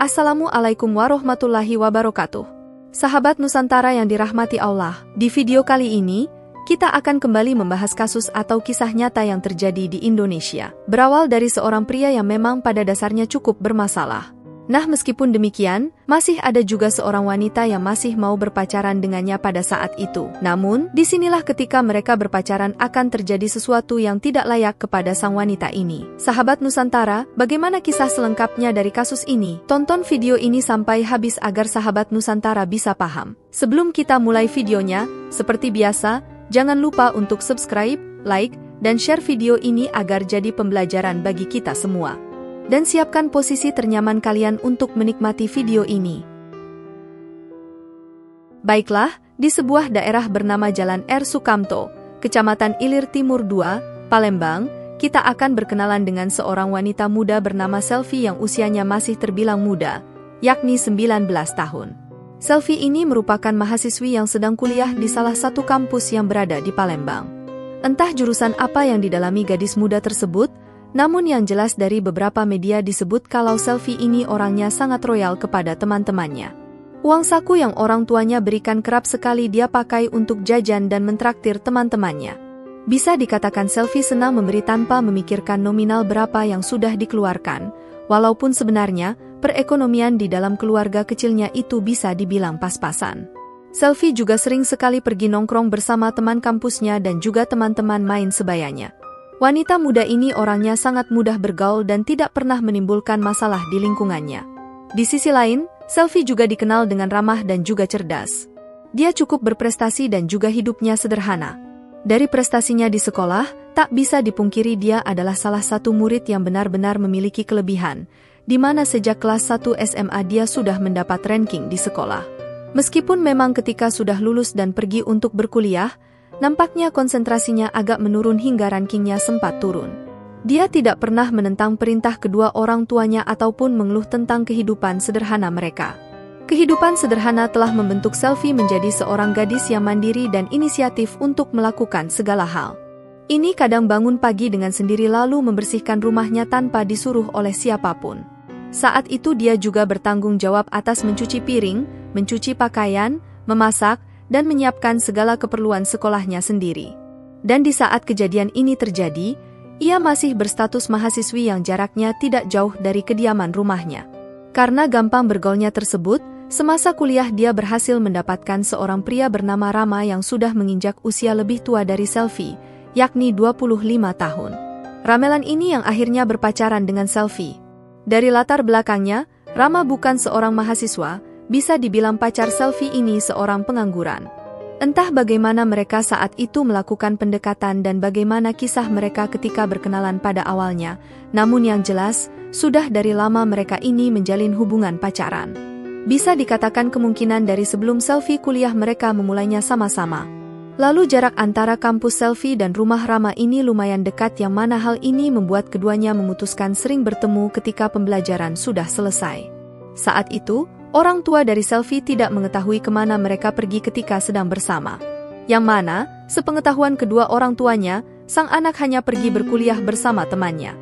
Assalamualaikum warahmatullahi wabarakatuh. Sahabat Nusantara yang dirahmati Allah, di video kali ini, kita akan kembali membahas kasus atau kisah nyata yang terjadi di Indonesia. Berawal dari seorang pria yang memang pada dasarnya cukup bermasalah. Nah, meskipun demikian, masih ada juga seorang wanita yang masih mau berpacaran dengannya pada saat itu. Namun, disinilah ketika mereka berpacaran akan terjadi sesuatu yang tidak layak kepada sang wanita ini. Sahabat Nusantara, bagaimana kisah selengkapnya dari kasus ini? Tonton video ini sampai habis agar sahabat Nusantara bisa paham. Sebelum kita mulai videonya, seperti biasa, jangan lupa untuk subscribe, like, dan share video ini agar jadi pembelajaran bagi kita semua. Dan siapkan posisi ternyaman kalian untuk menikmati video ini. Baiklah, di sebuah daerah bernama Jalan R. Sukamto, Kecamatan Ilir Timur 2, Palembang, kita akan berkenalan dengan seorang wanita muda bernama Selvi yang usianya masih terbilang muda, yakni 19 tahun. Selvi ini merupakan mahasiswi yang sedang kuliah di salah satu kampus yang berada di Palembang. Entah jurusan apa yang didalami gadis muda tersebut, namun yang jelas dari beberapa media disebut kalau Selvi ini orangnya sangat royal kepada teman-temannya. Uang saku yang orang tuanya berikan kerap sekali dia pakai untuk jajan dan mentraktir teman-temannya. Bisa dikatakan Selvi senang memberi tanpa memikirkan nominal berapa yang sudah dikeluarkan, walaupun sebenarnya perekonomian di dalam keluarga kecilnya itu bisa dibilang pas-pasan. Selvi juga sering sekali pergi nongkrong bersama teman kampusnya dan juga teman-teman main sebayanya. Wanita muda ini orangnya sangat mudah bergaul dan tidak pernah menimbulkan masalah di lingkungannya. Di sisi lain, Selvi juga dikenal dengan ramah dan juga cerdas. Dia cukup berprestasi dan juga hidupnya sederhana. Dari prestasinya di sekolah, tak bisa dipungkiri dia adalah salah satu murid yang benar-benar memiliki kelebihan, di mana sejak kelas 1 SMA dia sudah mendapat ranking di sekolah. Meskipun memang ketika sudah lulus dan pergi untuk berkuliah, nampaknya konsentrasinya agak menurun hingga rankingnya sempat turun. Dia tidak pernah menentang perintah kedua orang tuanya ataupun mengeluh tentang kehidupan sederhana mereka. Kehidupan sederhana telah membentuk Selvi menjadi seorang gadis yang mandiri dan inisiatif untuk melakukan segala hal. Ini kadang bangun pagi dengan sendiri lalu membersihkan rumahnya tanpa disuruh oleh siapapun. Saat itu dia juga bertanggung jawab atas mencuci piring, mencuci pakaian, memasak, dan menyiapkan segala keperluan sekolahnya sendiri. Dan di saat kejadian ini terjadi, ia masih berstatus mahasiswi yang jaraknya tidak jauh dari kediaman rumahnya. Karena gampang bergaulnya tersebut, semasa kuliah dia berhasil mendapatkan seorang pria bernama Rama yang sudah menginjak usia lebih tua dari Selvi, yakni 25 tahun. Ramelan ini yang akhirnya berpacaran dengan Selvi. Dari latar belakangnya, Rama bukan seorang mahasiswa, bisa dibilang pacar Selvi ini seorang pengangguran. Entah bagaimana mereka saat itu melakukan pendekatan dan bagaimana kisah mereka ketika berkenalan pada awalnya, namun yang jelas, sudah dari lama mereka ini menjalin hubungan pacaran. Bisa dikatakan kemungkinan dari sebelum Selvi kuliah mereka memulainya sama-sama. Lalu jarak antara kampus Selvi dan rumah Rama ini lumayan dekat yang mana hal ini membuat keduanya memutuskan sering bertemu ketika pembelajaran sudah selesai. Saat itu, orang tua dari Selvi tidak mengetahui kemana mereka pergi ketika sedang bersama. Yang mana, sepengetahuan kedua orang tuanya, sang anak hanya pergi berkuliah bersama temannya.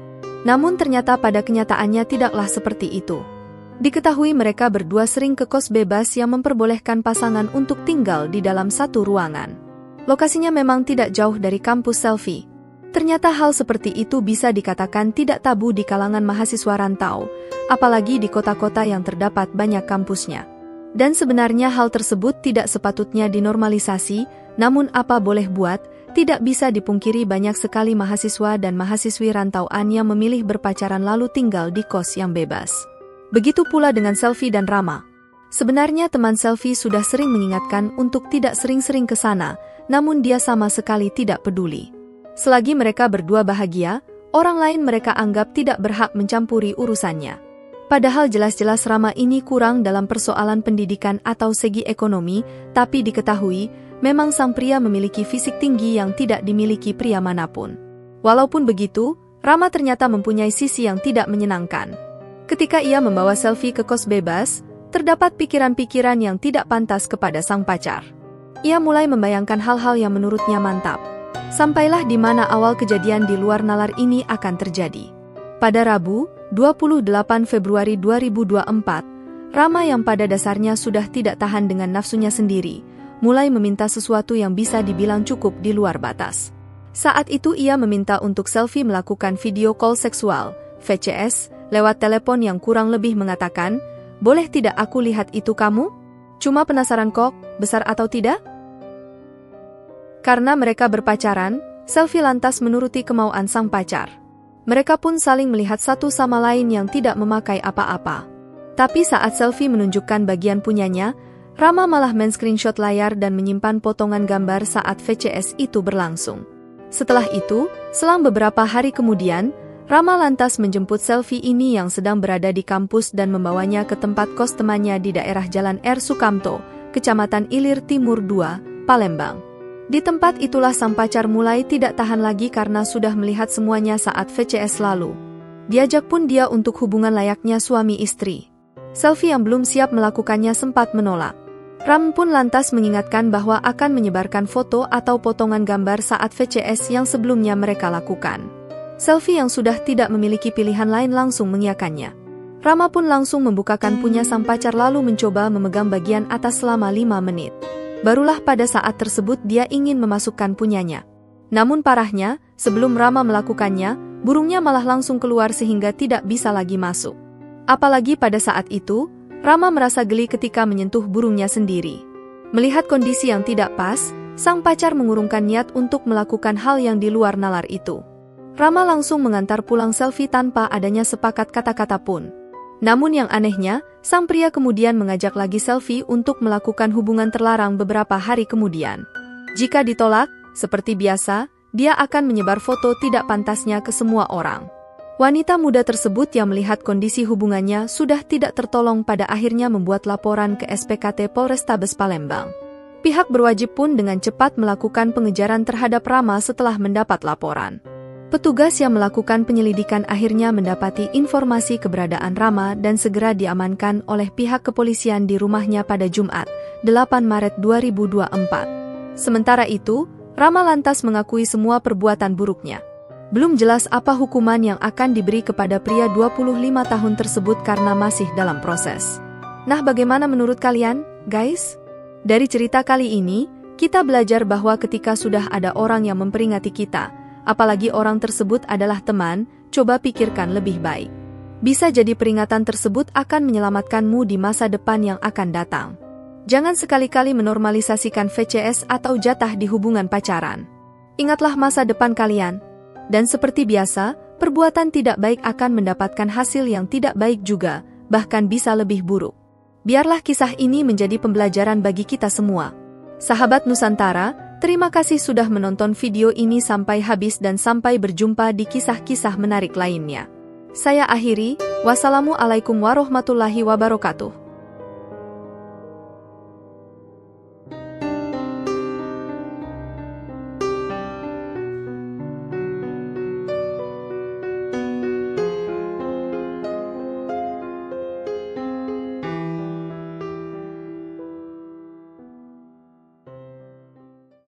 Namun ternyata pada kenyataannya tidaklah seperti itu. Diketahui mereka berdua sering ke kos bebas yang memperbolehkan pasangan untuk tinggal di dalam satu ruangan. Lokasinya memang tidak jauh dari kampus Selvi. Ternyata hal seperti itu bisa dikatakan tidak tabu di kalangan mahasiswa rantau, apalagi di kota-kota yang terdapat banyak kampusnya. Dan sebenarnya hal tersebut tidak sepatutnya dinormalisasi, namun apa boleh buat, tidak bisa dipungkiri banyak sekali mahasiswa dan mahasiswi rantauan yang memilih berpacaran lalu tinggal di kos yang bebas. Begitu pula dengan Selvi dan Rama. Sebenarnya teman Selvi sudah sering mengingatkan untuk tidak sering-sering ke sana, namun dia sama sekali tidak peduli. Selagi mereka berdua bahagia, orang lain mereka anggap tidak berhak mencampuri urusannya. Padahal jelas-jelas Rama ini kurang dalam persoalan pendidikan atau segi ekonomi, tapi diketahui, memang sang pria memiliki fisik tinggi yang tidak dimiliki pria manapun. Walaupun begitu, Rama ternyata mempunyai sisi yang tidak menyenangkan. Ketika ia membawa Selvi ke kos bebas, terdapat pikiran-pikiran yang tidak pantas kepada sang pacar. Ia mulai membayangkan hal-hal yang menurutnya mantap. Sampailah di mana awal kejadian di luar nalar ini akan terjadi. Pada Rabu, 28 Februari 2024, Rama yang pada dasarnya sudah tidak tahan dengan nafsunya sendiri, mulai meminta sesuatu yang bisa dibilang cukup di luar batas. Saat itu ia meminta untuk selfie melakukan video call seksual, VCS, lewat telepon yang kurang lebih mengatakan, "Boleh tidak aku lihat itu kamu? Cuma penasaran kok, besar atau tidak?" Karena mereka berpacaran, selfie lantas menuruti kemauan sang pacar. Mereka pun saling melihat satu sama lain yang tidak memakai apa-apa. Tapi saat selfie menunjukkan bagian punyanya, Rama malah men-screenshot layar dan menyimpan potongan gambar saat VCS itu berlangsung. Setelah itu, selang beberapa hari kemudian, Rama lantas menjemput selfie ini yang sedang berada di kampus dan membawanya ke tempat kos temannya di daerah Jalan R. Sukamto, Kecamatan Ilir Timur 2, Palembang. Di tempat itulah sang pacar mulai tidak tahan lagi karena sudah melihat semuanya saat VCS lalu. Diajak pun dia untuk hubungan layaknya suami istri. Selfie yang belum siap melakukannya sempat menolak. Ram pun lantas mengingatkan bahwa akan menyebarkan foto atau potongan gambar saat VCS yang sebelumnya mereka lakukan. Selfie yang sudah tidak memiliki pilihan lain langsung mengiyakannya. Rama pun langsung membukakan punya sang pacar lalu mencoba memegang bagian atas selama 5 menit. Barulah pada saat tersebut dia ingin memasukkan punyanya. Namun parahnya, sebelum Rama melakukannya, burungnya malah langsung keluar sehingga tidak bisa lagi masuk. Apalagi pada saat itu, Rama merasa geli ketika menyentuh burungnya sendiri. Melihat kondisi yang tidak pas, sang pacar mengurungkan niat untuk melakukan hal yang di luar nalar itu. Rama langsung mengantar pulang selfie tanpa adanya sepakat kata-kata pun. Namun yang anehnya, sang pria kemudian mengajak lagi selfie untuk melakukan hubungan terlarang beberapa hari kemudian. Jika ditolak, seperti biasa, dia akan menyebar foto tidak pantasnya ke semua orang. Wanita muda tersebut yang melihat kondisi hubungannya sudah tidak tertolong pada akhirnya membuat laporan ke SPKT Polrestabes Palembang. Pihak berwajib pun dengan cepat melakukan pengejaran terhadap Rama setelah mendapat laporan. Petugas yang melakukan penyelidikan akhirnya mendapati informasi keberadaan Rama dan segera diamankan oleh pihak kepolisian di rumahnya pada Jumat, 8 Maret 2024. Sementara itu, Rama lantas mengakui semua perbuatan buruknya. Belum jelas apa hukuman yang akan diberi kepada pria 25 tahun tersebut karena masih dalam proses. Nah, bagaimana menurut kalian, guys? Dari cerita kali ini, kita belajar bahwa ketika sudah ada orang yang memperingati kita, apalagi orang tersebut adalah teman, coba pikirkan lebih baik. Bisa jadi peringatan tersebut akan menyelamatkanmu di masa depan yang akan datang. Jangan sekali-kali menormalisasikan VCS atau jatah di hubungan pacaran. Ingatlah masa depan kalian. Dan seperti biasa, perbuatan tidak baik akan mendapatkan hasil yang tidak baik juga, bahkan bisa lebih buruk. Biarlah kisah ini menjadi pembelajaran bagi kita semua. Sahabat Nusantara, terima kasih sudah menonton video ini sampai habis dan sampai berjumpa di kisah-kisah menarik lainnya. Saya akhiri, wassalamualaikum warahmatullahi wabarakatuh.